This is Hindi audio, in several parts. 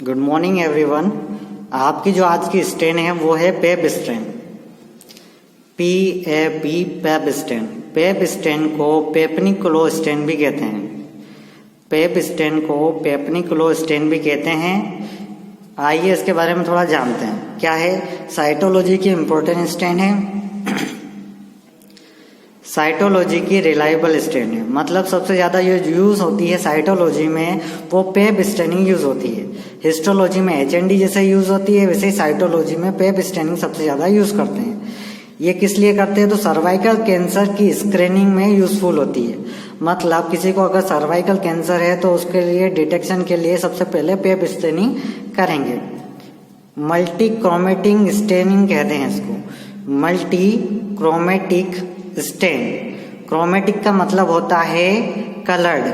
Good morning everyone. आपकी जो आज की स्ट्रेन है वो है पेप स्ट्रेन, PAP पेप स्ट्रेन। पेप स्ट्रेन को पेपनिकुलो स्ट्रेन भी कहते हैं। पेप स्ट्रेन को पेपनिकुलो स्ट्रेन भी कहते हैं। आइए इसके बारे में थोड़ा जानते हैं। क्या है? साइटोलॉजी की इम्पोर्टेंट स्ट्रेन है। साइटोलॉजी की रिलायबल स्ट्रेन है, मतलब सबसे ज़्यादा यूज़ होती है साइटोलॉजी में वो पेप स्ट्रेनिंग यूज़ होती है। हिस्टोलॉजी में HND जैसे यूज़ होती है, वैसे ही साइटोलॉजी में पेप स्ट्रेनिंग सबसे ज़्यादा यूज़ करते हैं। ये किस लिए करते हैं? तो सर्वाइकल कैंसर की स्क्रीनिंग में यूज़फुल होती है। मतलब किसी को अगर सर्वाइकल कैंसर है तो उसके लिए डिटेक्शन के लिए सबसे पहले पेप स्ट्रेनिंग करेंगे। मल्टी क्रोमेटिक स्टेनिंग कहते हैं इसको, मल्टी क्रोमेटिक स्टेन। क्रोमेटिक का मतलब होता है कलर्ड,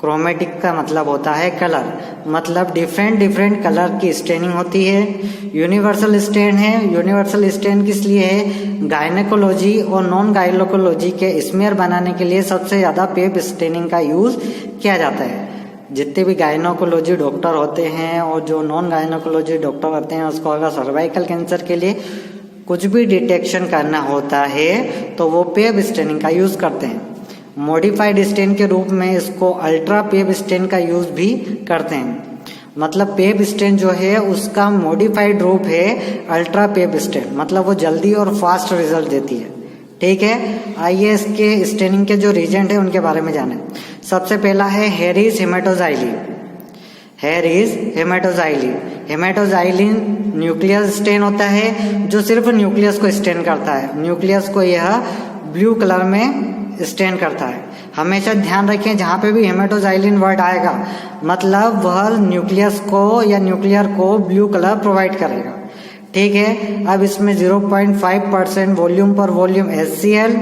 क्रोमेटिक का मतलब होता है कलर, मतलब डिफरेंट कलर की स्टेनिंग होती है। यूनिवर्सल स्टेन है। यूनिवर्सल स्टेन किस लिए है? गायनेकोलॉजी और नॉन गायनेकोलॉजी के स्मेयर बनाने के लिए सबसे ज़्यादा पेप स्टेनिंग का यूज़ किया जाता है। जितने भी गायनेकोलॉजी डॉक्टर होते हैं और जो नॉन गायनेकोलॉजी डॉक्टर होते हैं, उसको अगर सर्वाइकल कैंसर के लिए कुछ भी डिटेक्शन करना होता है तो वो पेप स्टेनिंग का यूज़ करते हैं। मॉडिफाइड स्टेन के रूप में इसको अल्ट्रा पेप स्टेन का यूज़ भी करते हैं। मतलब पेप स्टेन जो है उसका मॉडिफाइड रूप है अल्ट्रा पेप स्टेन, मतलब वो जल्दी और फास्ट रिजल्ट देती है। ठीक है, आइए इसके स्टेनिंग के जो रीजेंट है उनके बारे में जानें। सबसे पहला है Harris हेमेटोजाइली। Harris हेमेटोजाइली, haematoxylin nucleus stand होता है जो सिर्फ न्यूक्लियस को स्टेन करता है। न्यूक्लियस को यह ब्लू कलर में स्टेन करता है। हमेशा ध्यान रखें जहाँ पे भी हेमेटोजाइलिन वर्ड आएगा मतलब वह न्यूक्लियस को या न्यूक्लियर को ब्लू कलर प्रोवाइड करेगा। ठीक है, अब इसमें 0.5% वॉल्यूम पर वॉल्यूम HCl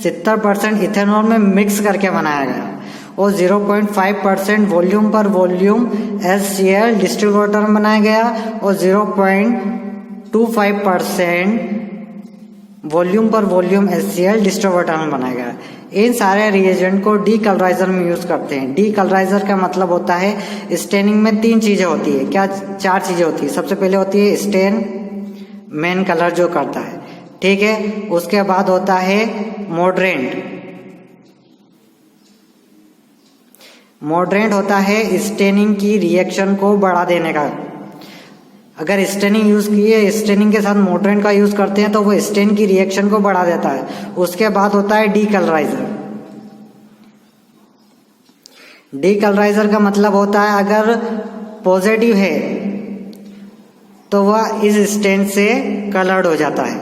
70% इथेनॉल में मिक्स करके बनाया गया और 0.5% वॉल्यूम पर वॉल्यूम HCl डिस्टिल वाटर में बनाया गया और 0.25% वॉल्यूम पर वॉल्यूम HCl डिस्टिल वाटर में बनाया गया। इन सारे रिएजेंट को डीकलराइजर में यूज करते हैं। डीकलराइजर का मतलब होता है स्टेनिंग में 3 चीजें होती है। क्या? 4 चीजें होती है। सबसे पहले होती है स्टेन, मेन कलर जो करता है। ठीक है, उसके बाद होता है मॉडरेंट। मॉडरेंट होता है स्टेनिंग की रिएक्शन को बढ़ा देने का। अगर स्टेनिंग यूज किए, स्टेनिंग के साथ मॉडरेंट का यूज करते हैं तो वो स्टेन की रिएक्शन को बढ़ा देता है। उसके बाद होता है डीकलराइजर। डीकलराइजर का मतलब होता है अगर पॉजिटिव है तो वह इस स्टेन से कलर्ड हो जाता है।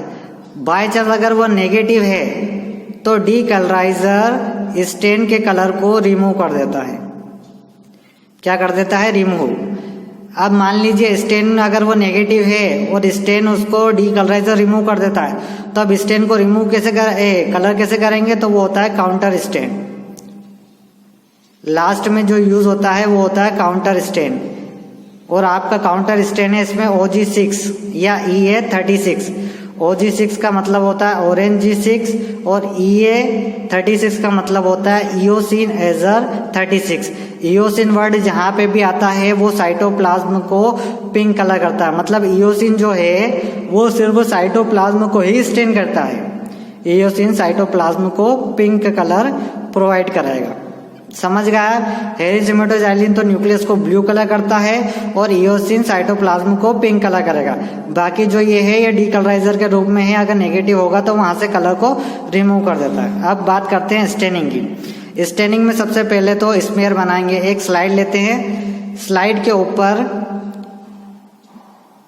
बाय चांस अगर वह नेगेटिव है तो डीकलराइजर स्टेन के कलर को रिमूव कर देता है। क्या कर देता है? रिमूव। अब मान लीजिए स्टेन अगर वो नेगेटिव है और स्टेन उसको डीकलराइजर रिमूव कर देता है तो अब स्टेन को रिमूव कलर कैसे करेंगे? तो वो होता है काउंटर स्टेन। लास्ट में जो यूज होता है वो होता है काउंटर स्टेन और आपका काउंटर स्टेन है इसमें OG6 या EA36। OG6 का मतलब होता है ऑरेंज G6 और EA36 का मतलब होता है ईओसिन एजर 36। ईओसिन वर्ड जहाँ पे भी आता है वो साइटोप्लाज्म को पिंक कलर करता है। मतलब ईओसिन जो है वो सिर्फ साइटोप्लाज्म को ही स्टेन करता है। ईओसिन साइटोप्लाज्म को पिंक कलर प्रोवाइड करेगा। समझ गया? हेरिस हेमेटोजाइलिन तो न्यूक्लियस को ब्लू कलर करता है और ईओसिन साइटोप्लाज्म को पिंक कलर करेगा। बाकी जो ये है ये डीकलराइजर के रूप में है, अगर नेगेटिव होगा तो वहां से कलर को रिमूव कर देता है। अब बात करते हैं स्टेनिंग की। स्टेनिंग में सबसे पहले तो स्मेयर बनाएंगे। एक स्लाइड लेते हैं, स्लाइड के ऊपर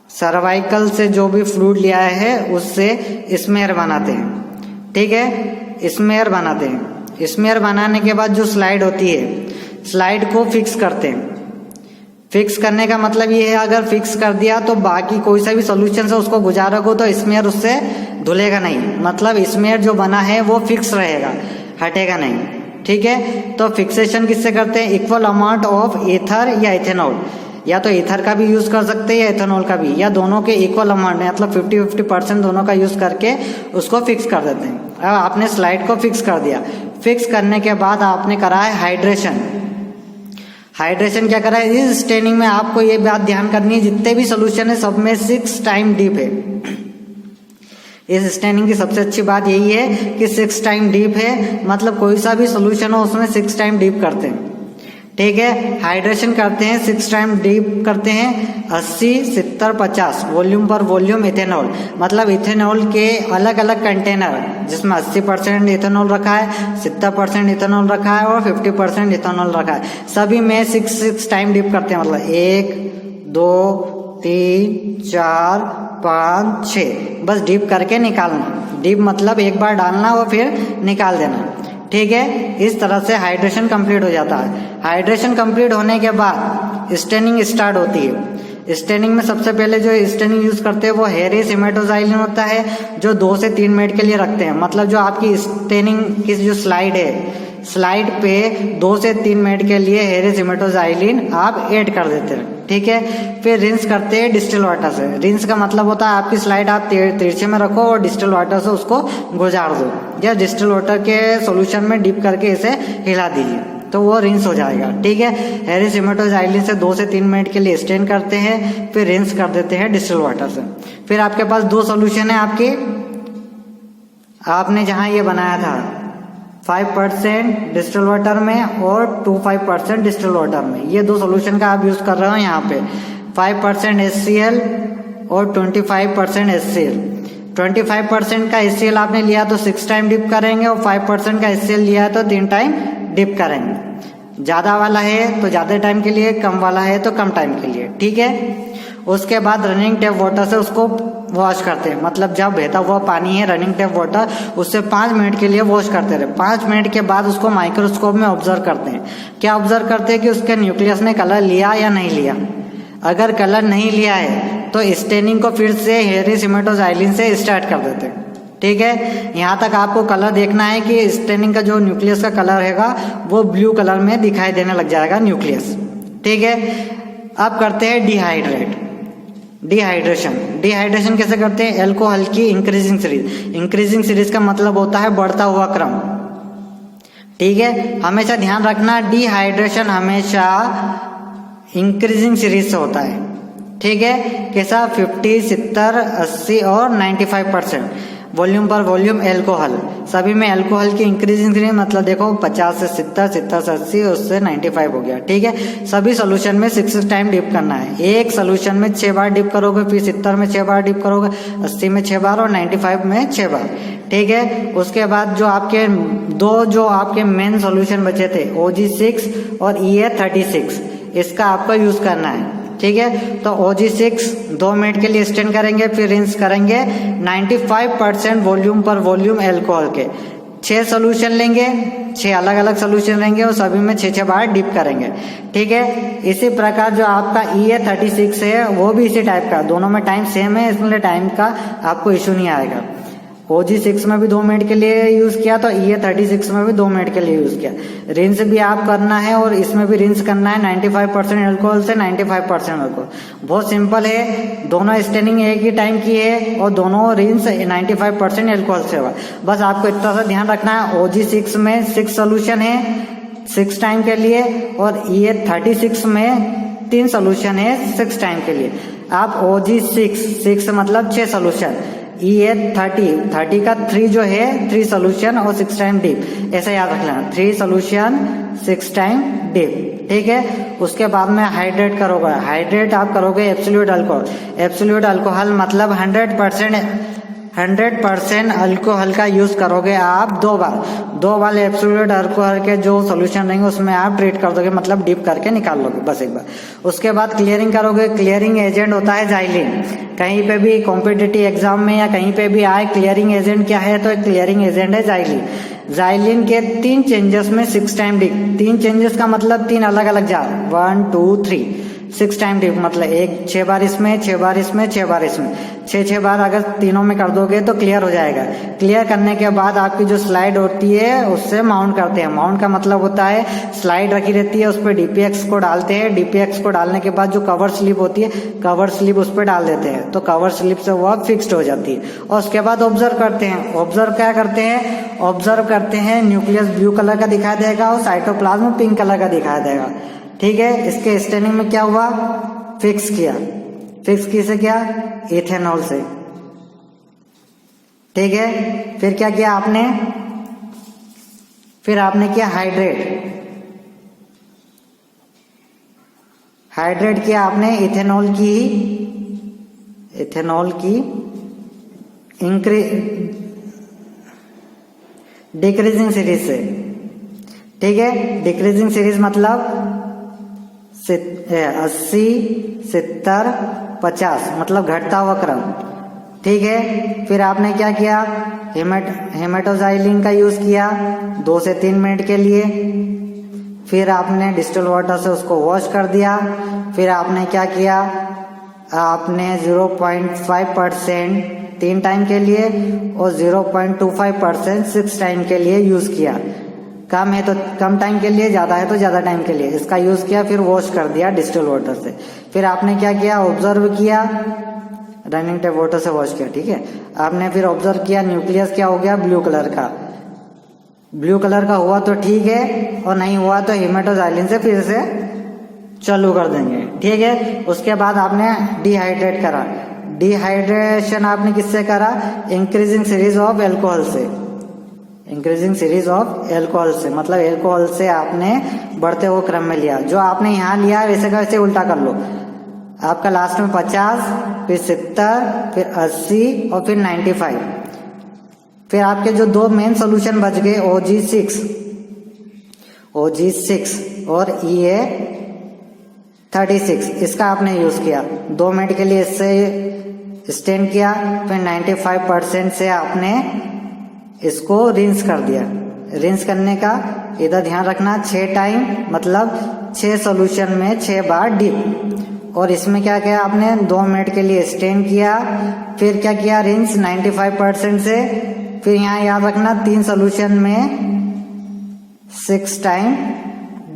सर्वाइकल से जो भी फ्लूइड लिया है उससे स्मेयर बनाते हैं। ठीक है, स्मेयर बनाते हैं। स्मेयर बनाने के बाद जो स्लाइड होती है, स्लाइड को फिक्स करते हैं। फिक्स करने का मतलब ये है अगर फिक्स कर दिया तो बाकी कोई सा भी सोल्यूशन से उसको गुजारोगे तो स्मेयर उससे धुलेगा नहीं। मतलब स्मेयर जो बना है वो फिक्स रहेगा, हटेगा नहीं। ठीक है, तो फिक्सेशन किससे करते हैं? इक्वल अमाउंट ऑफ ईथर या इथेनॉल, या तो ईथर का भी यूज कर सकते हैं या इथेनॉल का भी, या दोनों के इक्वल अमाउंट मतलब 50-50% दोनों का यूज करके उसको फिक्स कर देते हैं। अब आपने स्लाइड को फिक्स कर दिया। फिक्स करने के बाद आपने करा है हाइड्रेशन। हाइड्रेशन क्या कर रहा है, इस स्टेनिंग में आपको ये बात ध्यान करनी है, जितने भी सोल्यूशन है सब में 6 टाइम डीप है। इस स्टेनिंग की सबसे अच्छी बात यही है कि 6 टाइम डीप है, मतलब कोई सा भी सोल्यूशन हो उसमें 6 टाइम डीप करते हैं। ठीक है, हाइड्रेशन करते हैं 6 टाइम डीप करते हैं 80, 70, 50 वॉल्यूम पर वॉल्यूम इथेनॉल, मतलब इथेनॉल के अलग अलग कंटेनर जिसमें 80% इथेनॉल रखा है, 70% इथेनॉल रखा है और 50% इथेनॉल रखा है, सभी में 6 टाइम डीप करते हैं। मतलब 1, 2, 3, 4, 5, 6 बस डीप करके निकालना। डीप मतलब एक बार डालना और फिर निकाल देना। ठीक है, इस तरह से हाइड्रेशन कंप्लीट हो जाता है। हाइड्रेशन कंप्लीट होने के बाद स्टेनिंग स्टार्ट होती है। स्टेनिंग में सबसे पहले जो स्टेनिंग यूज करते हैं वो हेरिस हेमेटोजाइलिन होता है, जो 2 से 3 मिनट के लिए रखते हैं। मतलब जो आपकी स्टेनिंग की जो स्लाइड है, स्लाइड पे 2 से 3 मिनट के लिए हेरिस हेमेटोजाइलिन आप ऐड कर देते हैं। ठीक है, फिर रिंस करते हैं डिस्टिल वाटर से। रिंस का मतलब होता है आपकी स्लाइड आप तिरछे में रखो और डिस्टिल वाटर से उसको गुजार दो, या डिस्टिल वाटर के सॉल्यूशन में डिप करके इसे हिला दीजिए तो वो रिंस हो जाएगा। ठीक है, हेरिस हेमेटोजाइलिन से 2 से 3 मिनट के लिए स्टेन करते हैं, फिर रिंस कर देते हैं डिस्टिल वाटर से। फिर आपके पास 2 सॉल्यूशन है आपके, आपने जहां ये बनाया था 5% डिस्टिल वाटर में और 25% डिस्टिल वाटर में, ये 2 सॉल्यूशन का आप यूज कर रहे हो यहाँ पे। 5% HCl और 25% HCl। 25% का HCl आपने लिया तो 6 टाइम डिप करेंगे और 5% का HCl लिया है तो 3 टाइम डिप करेंगे। ज्यादा वाला है तो ज्यादा टाइम के लिए, कम वाला है तो कम टाइम के लिए। ठीक है, उसके बाद रनिंग टैप वाटर से उसको वॉश करते हैं। मतलब जब बहता हुआ पानी है रनिंग टैप वाटर, उससे 5 मिनट के लिए वॉश करते रहे। 5 मिनट के बाद उसको माइक्रोस्कोप में ऑब्जर्व करते हैं। क्या ऑब्जर्व करते हैं कि उसके न्यूक्लियस ने कलर लिया या नहीं लिया। अगर कलर नहीं लिया है तो स्टेनिंग को फिर से हेरिस हेमेटोजाइलिन से स्टार्ट कर देते हैं। ठीक है, यहाँ तक आपको कलर देखना है कि स्टेनिंग का जो न्यूक्लियस का कलर हैगा वो ब्लू कलर में दिखाई देने लग जाएगा न्यूक्लियस। ठीक है, अब करते हैं डिहाइड्रेशन कैसे करते हैं, अल्कोहल की इंक्रीजिंग सीरीज। इंक्रीजिंग सीरीज का मतलब होता है बढ़ता हुआ क्रम। ठीक है, हमेशा ध्यान रखना डिहाइड्रेशन हमेशा इंक्रीजिंग सीरीज से होता है। ठीक है, कैसा 50, 70, 80 और 95% वॉल्यूम पर वॉल्यूम एल्कोहल, सभी में एल्कोहल की इंक्रीजिंग सीरीज। मतलब देखो 50 से 70, 70 से 80, उससे 95 हो गया। ठीक है, सभी सोल्यूशन में 6 टाइम डिप करना है। एक सोल्यूशन में 6 बार डिप करोगे, फिर 70 में 6 बार डिप करोगे, 80 में 6 बार और 95 में 6 बार। ठीक है, उसके बाद जो आपके मेन सोल्यूशन बचे थे OG6 और EA36, इसका आपको यूज करना है। ठीक है, तो OG6 2 मिनट के लिए स्टेन करेंगे, फिर रिंस करेंगे 95% वॉल्यूम पर वॉल्यूम एल्कोहल के। 6 सोल्यूशन लेंगे, 6 अलग अलग सोल्यूशन लेंगे और सभी में 6 बार डिप करेंगे। ठीक है, इसी प्रकार जो आपका EA36 है वो भी इसी टाइप का, दोनों में टाइम सेम है, इसलिए टाइम का आपको इशू नहीं आएगा। OG6 में भी 2 मिनट के लिए यूज किया तो EA36 में भी 2 मिनट के लिए यूज किया। रिंस भी आप करना है और इसमें भी रिंस करना है 95% अल्कोहल से 95% अल्कोहल। बहुत सिंपल है, दोनों स्टेनिंग एक ही टाइम की है और दोनों रिंस 95% अल्कोहल से हुआ। बस आपको इतना सा ध्यान रखना है, OG6 में 6 सोल्यूशन है 6 टाइम के लिए और EA36 में 3 सोल्यूशन है 6 टाइम के लिए। आप OG6 मतलब 6 सोल्यूशन, EA30 का 3 जो है 3 सोल्यूशन और 6 टाइम डिप, ऐसा याद रख लेना, 3 सोल्यूशन 6 टाइम डिप। ठीक है, उसके बाद में हाइड्रेट करोगे। हाइड्रेट आप करोगे एब्सोल्यूट अल्कोहल। एब्सोल्यूट अल्कोहल मतलब 100% अल्कोहल का यूज करोगे आप 2 बार एब्सोल्यूट अल्कोहल के जो सोल्यूशन रहेंगे उसमें आप ट्रीट कर दोगे, मतलब डिप करके निकाल लोगे बस एक बार। उसके बाद क्लियरिंग करोगे। क्लियरिंग एजेंट होता है जाइलिन। कहीं पे भी कॉम्पिटिटिव एग्जाम में या कहीं पे भी आए क्लियरिंग एजेंट क्या है, तो क्लियरिंग एजेंट है जाइलिन। जाइलिन के 3 चेंजेस में 6 टाइम डिप। 3 चेंजेस का मतलब 3 अलग अलग जार, 1 2 3 6 टाइम डिप मतलब 6 बार इसमें, 6 बार इसमें, 6 बार इसमें, 6 बार अगर तीनों में कर दोगे तो क्लियर हो जाएगा। क्लियर करने के बाद आपकी जो स्लाइड होती है उससे माउंट करते हैं। माउंट का मतलब होता है स्लाइड रखी रहती है, उस पर DPX को डालते हैं। DPX को डालने के बाद जो कवर स्लिप होती है, कवर स्लिप उस पर डाल देते हैं, तो कवर स्लिप से वह फिक्स्ड हो जाती है। और उसके बाद ऑब्जर्व करते हैं। ऑब्जर्व क्या करते हैं, ऑब्जर्व करते हैं न्यूक्लियस ब्लू कलर का दिखाई देगा और साइटोप्लाज्म पिंक कलर का दिखाई देगा। ठीक है। इसके स्टेनिंग में क्या हुआ, फिक्स किया, फिक्स किसे किया, इथेनॉल से, ठीक है। फिर क्या किया आपने, फिर आपने किया हाइड्रेट, हाइड्रेट किया आपने इथेनॉल की डिक्रीजिंग सीरीज से, ठीक है। डिक्रीजिंग सीरीज मतलब 80, 70, 50 मतलब घटता हुआ क्रम, ठीक है। फिर आपने क्या किया, हेमेटोजाइलिन का यूज किया 2 से 3 मिनट के लिए। फिर आपने डिस्टिल वाटर से उसको वॉश कर दिया। फिर आपने क्या किया, आपने 0.5% 3 टाइम के लिए और 0.25% 6 टाइम के लिए यूज किया। कम है तो कम टाइम के लिए, ज्यादा है तो ज्यादा टाइम के लिए इसका यूज किया। फिर वॉश कर दिया डिस्टिल वाटर से। फिर आपने क्या किया, ऑब्जर्व किया, रनिंग टेप वाटर से वॉश किया, ठीक है। आपने फिर ऑब्जर्व किया, न्यूक्लियस क्या हो गया, ब्लू कलर का, ब्लू कलर का हुआ तो ठीक है, और नहीं हुआ तो हेमेटोजाइलिन से फिर से चालू कर देंगे, ठीक है। उसके बाद आपने डिहाइड्रेट करा। डिहाइड्रेशन आपने किससे करा, इंक्रीजिंग सीरीज ऑफ एल्कोहल से, इंक्रीजिंग सीरीज ऑफ एल्कोहल से मतलब एल्कोहल से आपने बढ़ते हुए क्रम में लिया। जो आपने यहाँ लिया है वैसे का वैसे उल्टा कर लो। आपका लास्ट में 50, फिर 70, फिर 80 और फिर 95। फिर आपके जो 2 मेन सोल्यूशन बच गए, OG6 और EA36, इसका आपने यूज किया 2 मिनट के लिए, इससे स्टेन किया। फिर 95% से आपने इसको रिंस कर दिया। रिंस करने का इधर ध्यान रखना, 6 टाइम मतलब 6 सोल्यूशन में 6 बार डिप। और इसमें क्या किया आपने, 2 मिनट के लिए स्टेन किया। फिर क्या किया, रिंस 95% से। फिर यहाँ याद रखना 3 सोल्यूशन में 6 टाइम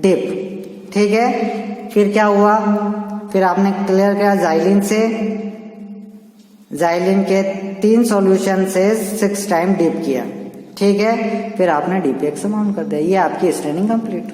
डिप, ठीक है। फिर क्या हुआ, फिर आपने क्लियर किया जाइलिन से, जाइलिन के 3 सॉल्यूशन से 6 टाइम डिप किया, ठीक है। फिर आपने डीपीएक्स ऑन कर दिया। ये आपकी स्टेनिंग कंप्लीट।